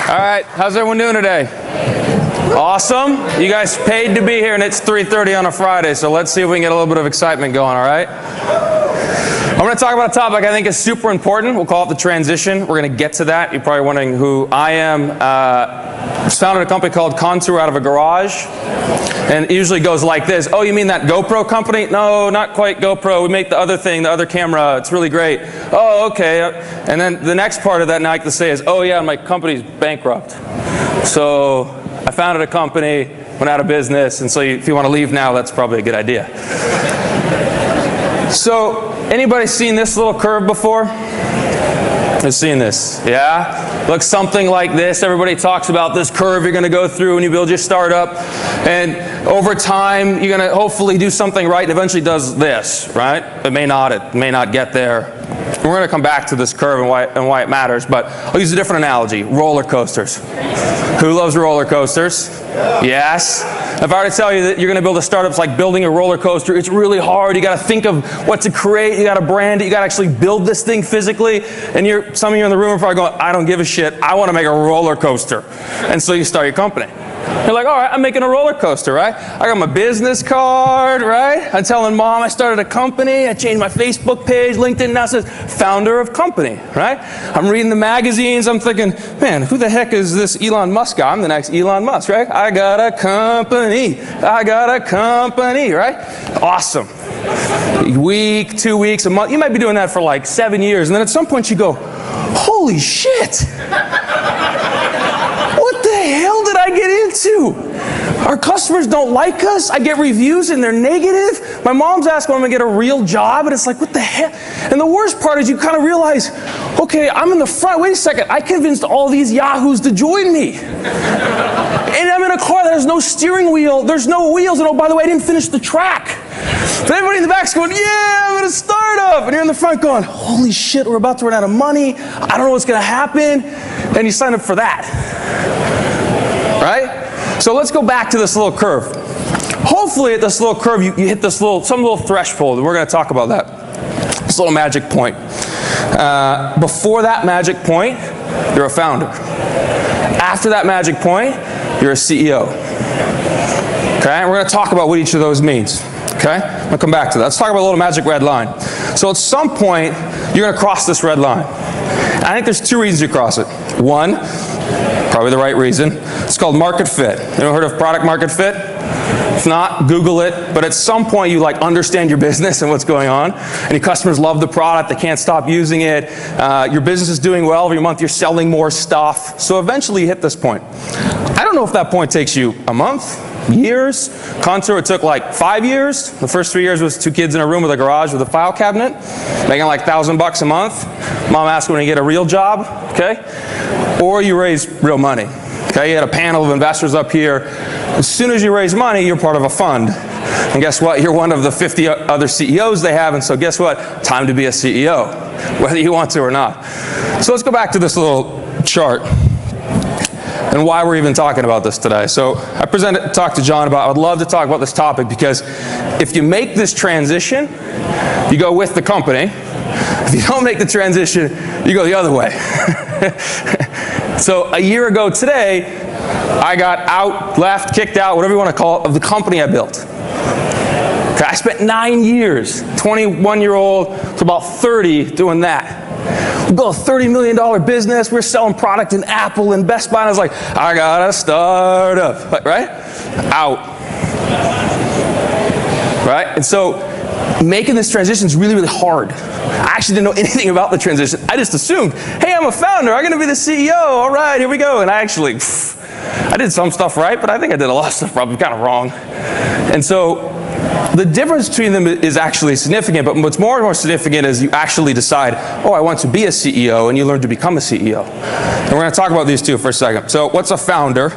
All right, how's everyone doing today? Awesome. You guys paid to be here, and it's 3:30 on a Friday, so let's see if we can get a little bit of excitement going, all right? I'm going to talk about a topic I think is super important. We'll call it the transition. We're going to get to that. You're probably wondering who I am. I founded a company called Contour out of a garage, and it usually goes like this. Oh, you mean that GoPro company? No, not quite GoPro. We make the other thing, the other camera. It's really great. Oh, okay. And then the next part of that night to say is, oh yeah, my company's bankrupt. So I founded a company, went out of business, and so if you want to leave now, that's probably a good idea. So, anybody seen this little curve before? Who's seen this? Yeah? Looks something like this. Everybody talks about this curve you're going to go through when you build your startup. And over time, you're going to hopefully do something right, and eventually does this, right? It may not get there. We're going to come back to this curve and why it matters, but I'll use a different analogy. Roller coasters. Who loves roller coasters? Yes. If I were to tell you that you're going to build a startup, it's like building a roller coaster. It's really hard. You got to think of what to create. You got to brand it. You got to actually build this thing physically. And some of you in the room are probably going, I don't give a shit. I want to make a roller coaster. And so you start your company. You're like, all right, I'm making a roller coaster, right? I got my business card, right? I'm telling mom I started a company. I changed my Facebook page. LinkedIn now says founder of company, right? I'm reading the magazines. I'm thinking, man, who the heck is this Elon Musk guy? I'm the next Elon Musk, right? I got a company. I got a company, right? Awesome. A week, 2 weeks, a month. You might be doing that for like 7 years. And then at some point you go, holy shit. What the hell did I get into? Our customers don't like us. I get reviews and they're negative. My mom's asking when I'm going to get a real job, and it's like, what the hell? And the worst part is you kind of realize, okay, I'm in the front. Wait a second. I convinced all these yahoos to join me. And I'm in a car that has no steering wheel. There's no wheels. And oh, by the way, I didn't finish the track. But everybody in the back's going, yeah, I'm in a startup. And you're in the front going, holy shit, we're about to run out of money. I don't know what's going to happen. And you sign up for that. Right? So let's go back to this little curve. Hopefully at this little curve, you hit this some little threshold. And we're going to talk about that. This little magic point. Before that magic point, you're a founder. After that magic point, you're a CEO. Okay? And we're going to talk about what each of those means. Okay? I'm going to come back to that. Let's talk about a little magic red line. So at some point, you're going to cross this red line. I think there's two reasons you cross it. One, probably the right reason. It's called market fit. You ever heard of product market fit? If not, Google it. But at some point, you understand your business and what's going on. And your customers love the product. They can't stop using it. Your business is doing well. Every month, you're selling more stuff. So eventually, you hit this point. I don't know if that point takes you a month, years. Contour, it took like 5 years. The first 3 years was 2 kids in a room with a garage with a file cabinet, making like $1,000 a month. Mom asked when you get a real job, okay? Or you raise real money. Okay, you had a panel of investors up here. As soon as you raise money, you're part of a fund. And guess what? You're one of the 50 other CEOs they have, and so guess what? Time to be a CEO, whether you want to or not. So let's go back to this little chart and why we're even talking about this today. So I talked to John I would love to talk about this topic because if you make this transition, you go with the company. If you don't make the transition, you go the other way. So a year ago today, I got out, left, kicked out, whatever you want to call it, of the company I built. Okay, I spent 9 years, 21-year-old to about 30 doing that. We built a $30 million business. We were selling product in Apple and Best Buy. And I was like, I got a startup, right? Out. Right? And so making this transition is really, really hard. I actually didn't know anything about the transition. I just assumed, hey, I'm a founder. I'm going to be the CEO. All right, here we go. And I actually, I did some stuff right, but I think I did a lot of stuff probably kind of wrong. And so the difference between them is actually significant, but what's more and more significant is you actually decide, oh, I want to be a CEO, and you learn to become a CEO. And we're going to talk about these two for a second. So what's a founder?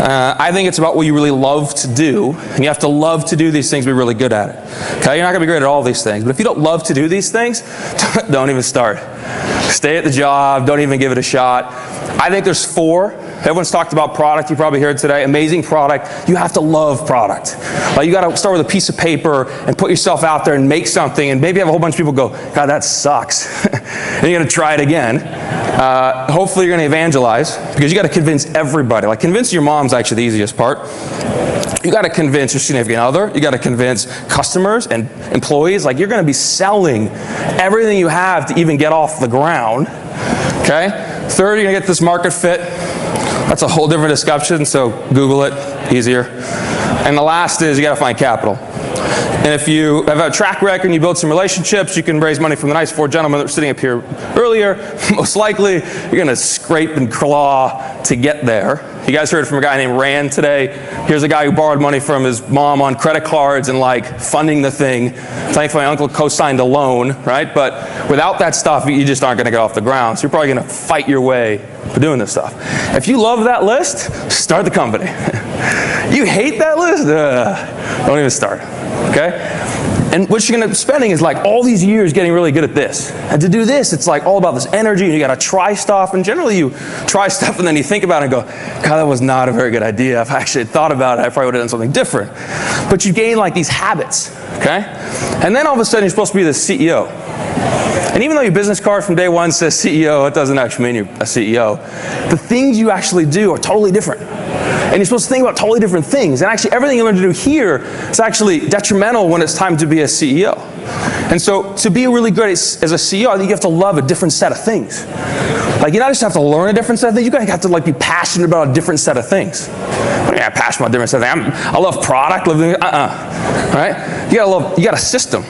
I think it's about what you really love to do, and you have to love to do these things to be really good at it. Okay, you're not going to be great at all these things, but if you don't love to do these things, don't even start. Stay at the job, don't even give it a shot. I think there's 4. Everyone's talked about product, you probably heard today, amazing product. You have to love product. Like, you got to start with a piece of paper and put yourself out there and make something, and maybe have a whole bunch of people go, God, that sucks. And you're going to try it again. Hopefully you're going to evangelize, because you got to convince everybody. Like, convincing your mom's actually the easiest part. You got to convince your significant other. You got to convince customers and employees. Like, you're going to be selling everything you have to even get off the ground. Okay? Third, you're going to get this market fit. That's a whole different discussion, so Google it, easier. And the last is you got to find capital. And if you have a track record and you build some relationships, you can raise money from the nice 4 gentlemen that were sitting up here earlier. Most likely, you're going to scrape and claw to get there. You guys heard from a guy named Rand today. Here's a guy who borrowed money from his mom on credit cards and like funding the thing. Thankfully, my uncle co-signed a loan, right? But without that stuff, you just aren't going to get off the ground. So you're probably going to fight your way for doing this stuff. If you love that list, start the company. You hate that list? Don't even start. Okay? And what you're going to be spending is like all these years getting really good at this. And to do this, it's like all about this energy, and you got to try stuff. And generally you try stuff and then you think about it and go, God, that was not a very good idea. If I actually had thought about it, I probably would have done something different. But you gain like these habits, okay? And then all of a sudden you're supposed to be the CEO. And even though your business card from day one says CEO, it doesn't actually mean you're a CEO. The things you actually do are totally different. And you're supposed to think about totally different things. And actually everything you learn to do here is actually detrimental when it's time to be a CEO. And so to be really good as a CEO, I think you have to love a different set of things. Like, you not just have to learn a different set of things, you have to like be passionate about a different set of things. I'm passionate about a different set of things. I love product, right? You got a system.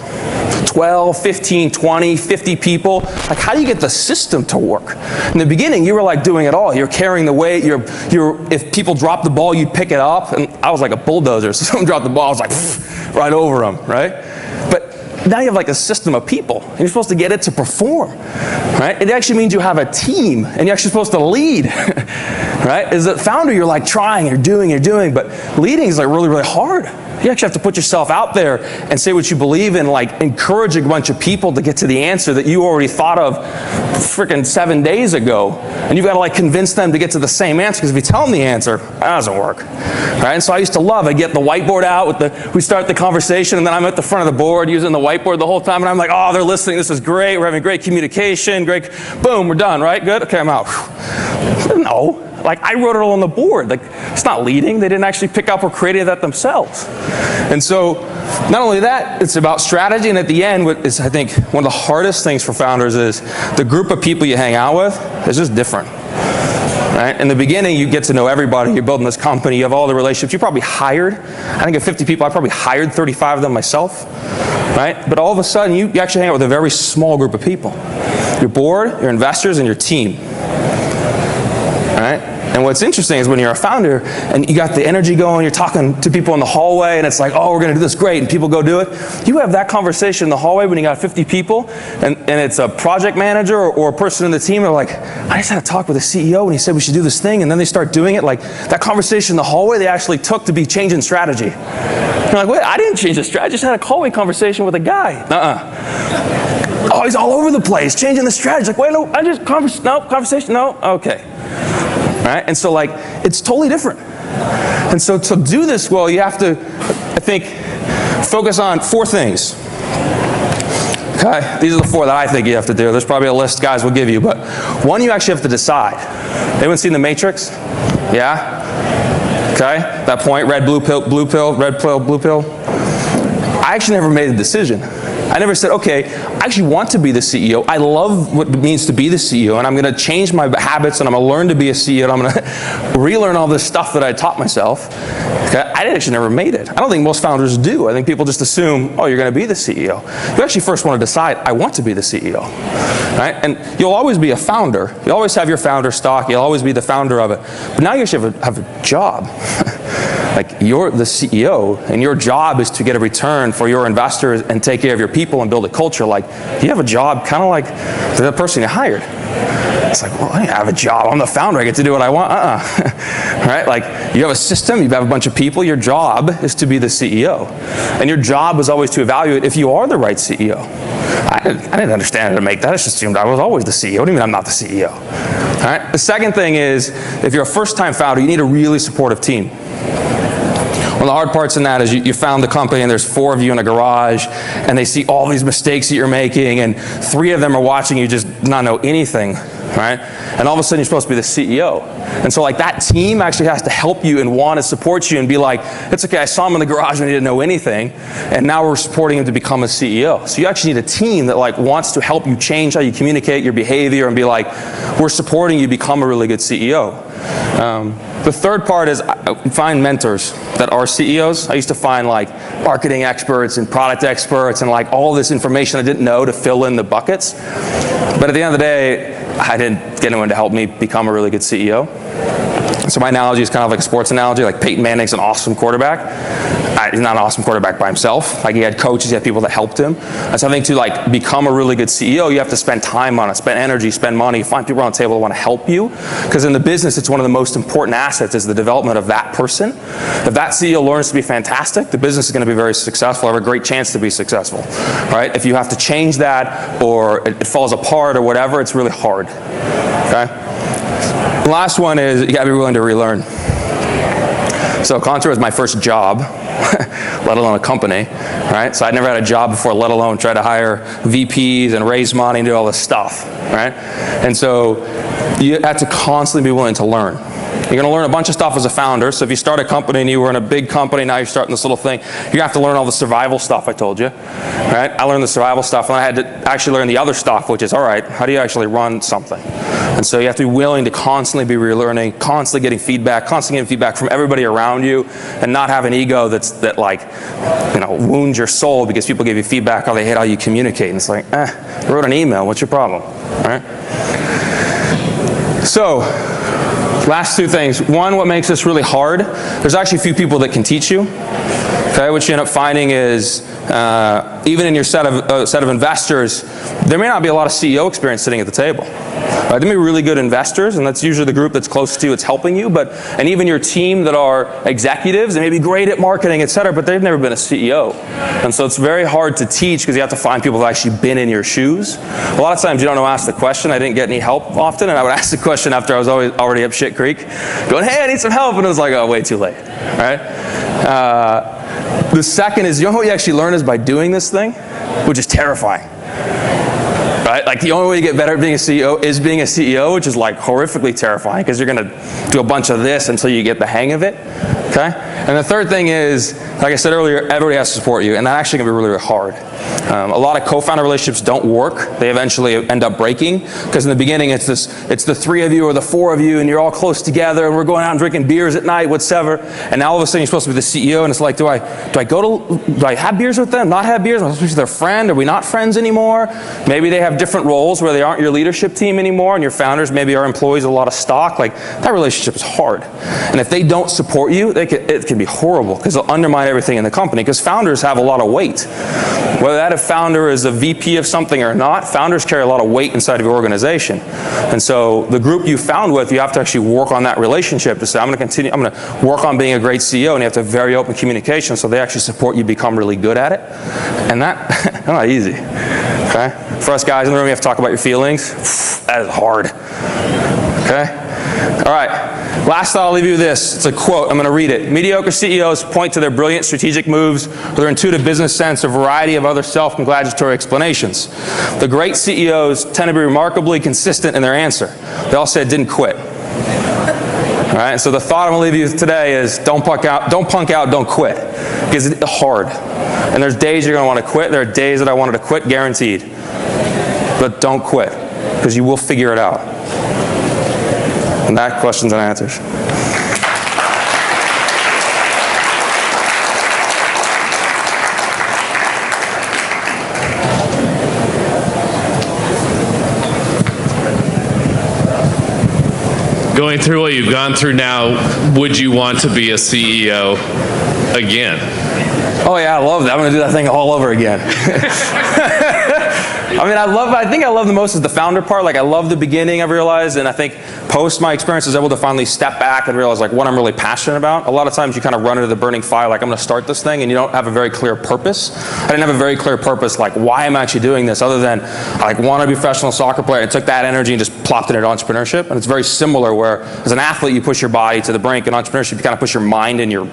12, 15, 20, 50 people. Like, how do you get the system to work? In the beginning, you were like doing it all. You're carrying the weight. If people drop the ball, you'd pick it up. And I was like a bulldozer. So someone dropped the ball, I was like, right over them, right? But now you have like a system of people, and you're supposed to get it to perform, right? It actually means you have a team, and you're actually supposed to lead, right? As a founder, you're like trying, you're doing, but leading is like really, really hard. You actually have to put yourself out there and say what you believe in, like encouraging a bunch of people to get to the answer that you already thought of freaking 7 days ago. And you've got to like convince them to get to the same answer, because if you tell them the answer, that doesn't work. Right? And so I used to love, I get the whiteboard out, we start the conversation, and then I'm at the front of the board using the whiteboard the whole time, and I'm like, oh, they're listening, this is great, we're having great communication, great, boom, we're done, right? Good? Okay, I'm out. No. Like, I wrote it all on the board. Like, it's not leading. They didn't actually pick up or create that themselves. And so, not only that, it's about strategy. And at the end, what is, I think, one of the hardest things for founders is the group of people you hang out with is just different. Right? In the beginning, you get to know everybody. You're building this company. You have all the relationships. You probably hired, I think of 50 people, I probably hired 35 of them myself. Right? But all of a sudden, you actually hang out with a very small group of people. Your board, your investors, and your team. Right? And what's interesting is when you're a founder and you got the energy going, you're talking to people in the hallway, and it's like, oh, we're going to do this great, and people go do it. You have that conversation in the hallway when you got 50 people, and it's a project manager or a person in the team, they're like, I just had a talk with the CEO, and he said we should do this thing, and then they start doing it. Like, that conversation in the hallway, they actually took to be changing strategy. You're like, wait, I didn't change the strategy, I just had a hallway conversation with a guy. Oh, he's all over the place, changing the strategy. Like, wait, no, conversation, no, okay. Right? And so, like, it's totally different. And so to do this well, you have to, I think, focus on 4 things. Okay? These are the 4 that I think you have to do. There's probably a list guys will give you, but one, you actually have to decide. Anyone seen The Matrix? Yeah? Okay? That point, red, blue pill, red pill, blue pill. I actually never made a decision. I never said, okay, I actually want to be the CEO. I love what it means to be the CEO, and I'm going to change my habits, and I'm going to learn to be a CEO, and I'm going to relearn all this stuff that I taught myself. Okay? I actually never made it. I don't think most founders do. I think people just assume, oh, you're going to be the CEO. You actually first want to decide, I want to be the CEO. Right? And you'll always be a founder. You always have your founder stock. You'll always be the founder of it. But now you actually have a job. Like, you're the CEO, and your job is to get a return for your investors and take care of your people and build a culture. Like, you have a job kind of like the person you hired. It's like, well, I have a job. I'm the founder. I get to do what I want. Right? Like, you have a system. You have a bunch of people. Your job is to be the CEO. And your job is always to evaluate if you are the right CEO. I didn't understand how to make that. I just assumed I was always the CEO. What do you mean I'm not the CEO? All right? The second thing is, if you're a first-time founder, you need a really supportive team. One of the hard parts in that is you found the company and there's 4 of you in a garage and they see all these mistakes that you're making and 3 of them are watching you just not know anything, right? And all of a sudden you're supposed to be the CEO. And so like that team actually has to help you and want to support you and be like, it's okay, I saw him in the garage and he didn't know anything and now we're supporting him to become a CEO. So you actually need a team that like wants to help you change how you communicate your behavior and be like, we're supporting you become a really good CEO. The third part is find mentors that are CEOs. I used to find like marketing experts and product experts and like all this information I didn't know to fill in the buckets. But at the end of the day, I didn't get anyone to help me become a really good CEO. So my analogy is kind of like a sports analogy, like Peyton Manning's an awesome quarterback. He's not an awesome quarterback by himself. Like he had coaches, he had people that helped him. And so I think to like become a really good CEO, you have to spend time on it, spend energy, spend money, find people around the table that want to help you. Because in the business, it's one of the most important assets is the development of that person. If that CEO learns to be fantastic, the business is going to be very successful, have a great chance to be successful, right? If you have to change that or it falls apart or whatever, it's really hard, okay? The last one is you got to be willing to relearn. So Contour was my first job, let alone a company, right? So I'd never had a job before, let alone try to hire VPs and raise money and do all this stuff, right? And so you have to constantly be willing to learn. You're going to learn a bunch of stuff as a founder. So if you start a company and you were in a big company, now you're starting this little thing, you have to learn all the survival stuff I told you, right? I learned the survival stuff and I had to actually learn the other stuff, which is, all right, how do you actually run something? And so you have to be willing to constantly be relearning, constantly getting feedback from everybody around you and not have an ego that like, you know, wounds your soul because people give you feedback how they hate how you communicate. And it's like, I wrote an email, what's your problem, all right? So, last 2 things. One, what makes this really hard, there's actually a few people that can teach you. Okay, what you end up finding is even in your set of investors, there may not be a lot of CEO experience sitting at the table. There may be really good investors, and that's usually the group that's close to you, it's helping you, and even your team that are executives, they may be great at marketing, et cetera, but they've never been a CEO. And so it's very hard to teach because you have to find people that have actually been in your shoes. A lot of times you don't know how to ask the question. I didn't get any help often, and I would ask the question after I was already up shit creek, going, hey, I need some help, and it was like, oh, way too late, right? The second is, you know what you actually learn is by doing this thing, which is terrifying. Right? Like the only way you get better at being a CEO is being a CEO, which is like horrifically terrifying because you're going to do a bunch of this until you get the hang of it. Okay? And the third thing is, like I said earlier, everybody has to support you, and that actually can be really, really hard. A lot of co-founder relationships don't work. They eventually end up breaking because in the beginning it's the 3 of you or the 4 of you and you're all close together and we're going out and drinking beers at night, whatever. And now all of a sudden you're supposed to be the CEO and it's like, do I have beers with them? Not have beers? Am I supposed to be their friend? Are we not friends anymore? Maybe they have different roles where they aren't your leadership team anymore and your founders maybe are employees with a lot of stock. Like that relationship is hard. And if they don't support you, it can be horrible because they'll undermine everything in the company because founders have a lot of weight. Whether that founder is a VP of something or not, founders carry a lot of weight inside of your organization. And so the group you found with, you have to actually work on that relationship to say, I'm going to work on being a great CEO, and you have to have very open communication so they actually support you become really good at it. And that's not easy. Okay? For us guys in the room, you have to talk about your feelings. That is hard. Okay? All right. Last thought, I'll leave you with this. It's a quote. I'm going to read it. Mediocre CEOs point to their brilliant strategic moves or their intuitive business sense, a variety of other self-congratulatory explanations. The great CEOs tend to be remarkably consistent in their answer. They all said didn't quit. All right. So the thought I'm going to leave you with today is don't punk out, don't quit, because it's hard. And there's days you're going to want to quit. There are days that I wanted to quit, guaranteed. But don't quit, because you will figure it out. And that, questions and answers. Going through what you've gone through now, would you want to be a CEO again? Oh yeah, I love that. I'm going to do that thing all over again. I think I love the most is the founder part. Like, I love the beginning, I've realized, and I think post my experience I was able to finally step back and realize like what I'm really passionate about. A lot of times you kind of run into the burning fire, like I'm going to start this thing, and you don't have a very clear purpose. I didn't have a very clear purpose, like why am I actually doing this, other than I like want to be a professional soccer player. I took that energy and just plopped it into entrepreneurship, and it's very similar where as an athlete you push your body to the brink, in entrepreneurship you kind of push your mind and your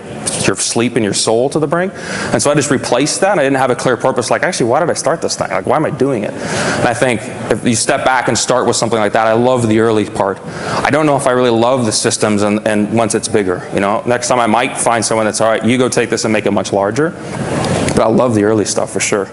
sleep and your soul to the brink. And so I just replaced that. I didn't have a clear purpose, like actually why did I start this thing? Like why am I doing it? And I think if you step back and start with something like that, I love the early part. I don't know if I really love the systems and once it's bigger, you know. Next time I might find someone that's all right, you go take this and make it much larger. But I love the early stuff for sure.